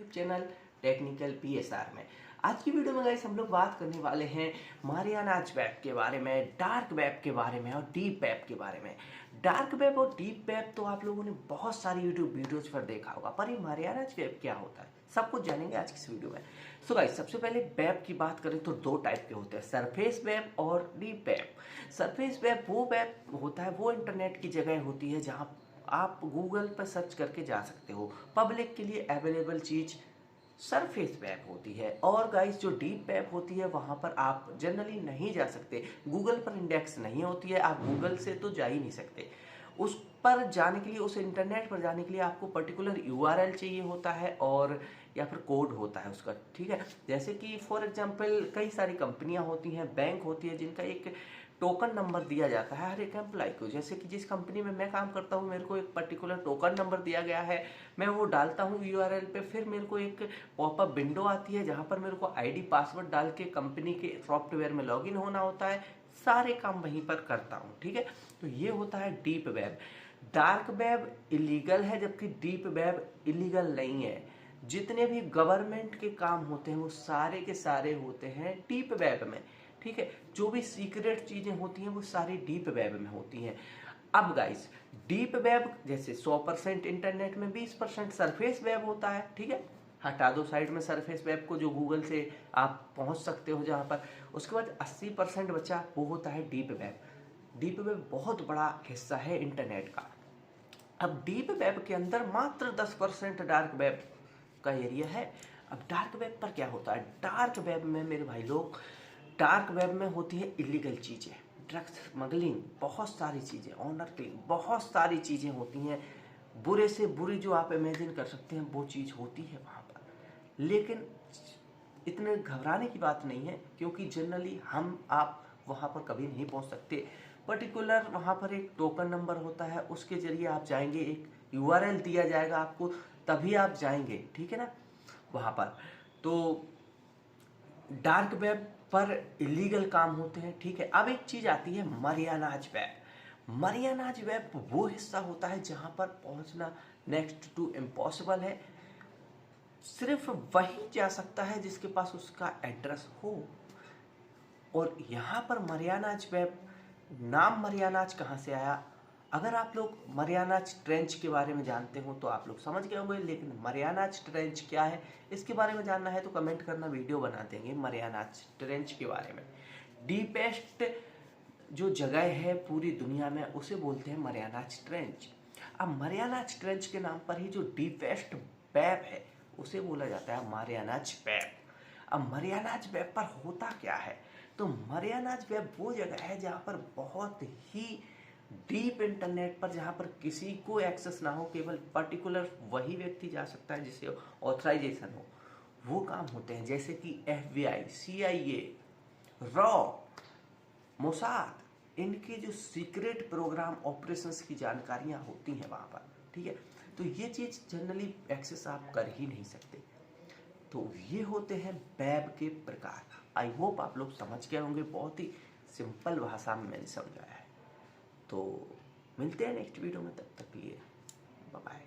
YouTube channel technical PSR में। आज की वीडियो में गाइस हम लोग बात करने वाले हैं मारियानाज वेब के बारे में, डार्क वेब के बारे में और डीप वेब के बारे में। डार्क वेब और डीप वेब तो आप लोगों ने बहुत सारी यूट्यूब वीडियोज पर देखा होगा, पर ये मारियानाज वेब क्या होता है सब कुछ जानेंगे आज की इस वीडियो में। सो गाइस सबसे पहले वेब की बात करें तो दो टाइप के होते हैं, सरफेस वेब और डीप वेब। सरफेस वेब वो वेब होता है, वो इंटरनेट की जगह होती है जहाँ आप गूगल पर सर्च करके जा सकते हो। पब्लिक के लिए अवेलेबल चीज सरफेस वेब होती है। और गाइस जो डीप वेब होती है वहां पर आप जनरली नहीं जा सकते, गूगल पर इंडेक्स नहीं होती है, आप गूगल से तो जा ही नहीं सकते। उस पर जाने के लिए, उस इंटरनेट पर जाने के लिए आपको पर्टिकुलर यूआरएल चाहिए होता है और या फिर कोड होता है उसका, ठीक है। जैसे कि फॉर एग्जांपल कई सारी कंपनियां होती हैं, बैंक होती है जिनका एक टोकन नंबर दिया जाता है हर एक एम्प्लॉय को। जैसे कि जिस कंपनी में मैं काम करता हूँ मेरे को एक पर्टिकुलर टोकन नंबर दिया गया है, मैं वो डालता हूँ यूआरएल पे, फिर मेरे को एक पॉपअप विंडो आती है जहाँ पर मेरे को आईडी पासवर्ड डाल के कंपनी के सॉफ्टवेयर में लॉगिन होना होता है, सारे काम वहीं पर करता हूँ, ठीक है। तो ये होता है deep web. Dark web illegal है जबकि डीप वेब इलीगल नहीं है। जितने भी गवर्नमेंट के काम होते हैं वो सारे के सारे होते हैं डीप वेब में, ठीक है। जो भी सीक्रेट चीजें होती हैं वो सारी डीप वेब में होती हैं। अब गाइस डीप वेब जैसे 100% इंटरनेट में 20% सरफेस वेब होता है, ठीक है। हटा दो साइड में सरफेस वेब को जो गूगल से आप पहुंच सकते हो जहां पर, उसके बाद 80% बचा वो होता है डीप वेब। डीप वेब बहुत बड़ा हिस्सा है इंटरनेट का। अब डीप वेब के अंदर मात्र 10% डार्क वेब का एरिया है। अब डार्क वेब पर क्या होता है, डार्क वेब में मेरे भाई लोग, डार्क वेब में होती है इलीगल चीजें, ड्रग्स स्मगलिंग, बहुत सारी चीजें, ऑनर किलिंग, बहुत सारी चीजें होती हैं। बुरे से बुरी जो आप इमेजिन कर सकते हैं वो चीज होती है वहां पर। लेकिन इतने घबराने की बात नहीं है क्योंकि जनरली हम आप वहां पर कभी नहीं पहुंच सकते। पर्टिकुलर वहां पर एक टोकन नंबर होता है, उसके जरिए आप जाएंगे, एक यूआरएल दिया जाएगा आपको, तभी आप जाएंगे, ठीक है ना वहां पर। तो डार्क वेब पर इलीगल काम होते हैं, ठीक है। अब एक चीज आती है मारियानाज वेब। मारियानाज वेब वो हिस्सा होता है जहां पर पहुंचना नेक्स्ट टू इम्पॉसिबल है। सिर्फ वही जा सकता है जिसके पास उसका एड्रेस हो। और यहां पर मारियानाज वेब, नाम मारियानाज कहां से आया, अगर आप लोग मारियानाज ट्रेंच के बारे में जानते हो तो आप लोग समझ गए होंगे, लेकिन मारियानाज ट्रेंच क्या है इसके बारे में जानना है तो कमेंट करना, वीडियो बना देंगे मारियानाज ट्रेंच के बारे में। डीपेस्ट जो जगह है पूरी दुनिया में उसे बोलते हैं मारियानाज ट्रेंच। अब मारियानाज ट्रेंच के नाम पर ही जो डीपेस्ट वेब है उसे बोला जाता है मारियानाज वेब। अब मारियानाज वेब पर होता क्या है, तो मारियानाज वेब वो जगह है जहां पर बहुत ही डीप इंटरनेट पर, जहां पर किसी को एक्सेस ना हो, केवल पर्टिकुलर वही व्यक्ति जा सकता है जिसे ऑथराइजेशन हो, वो काम होते हैं। जैसे कि एफबीआई, सीआईए, रॉ, मोसाद, इनके जो सीक्रेट प्रोग्राम ऑपरेशंस की जानकारियां होती हैं वहां पर, ठीक है। तो ये चीज जनरली एक्सेस आप कर ही नहीं सकते। तो ये होते हैं वेब के प्रकार। आई होप आप लोग समझ गए होंगे, बहुत ही सिंपल भाषा में मैंने समझाया है। तो मिलते हैं नेक्स्ट वीडियो में, तब तक के लिए बाय बाय।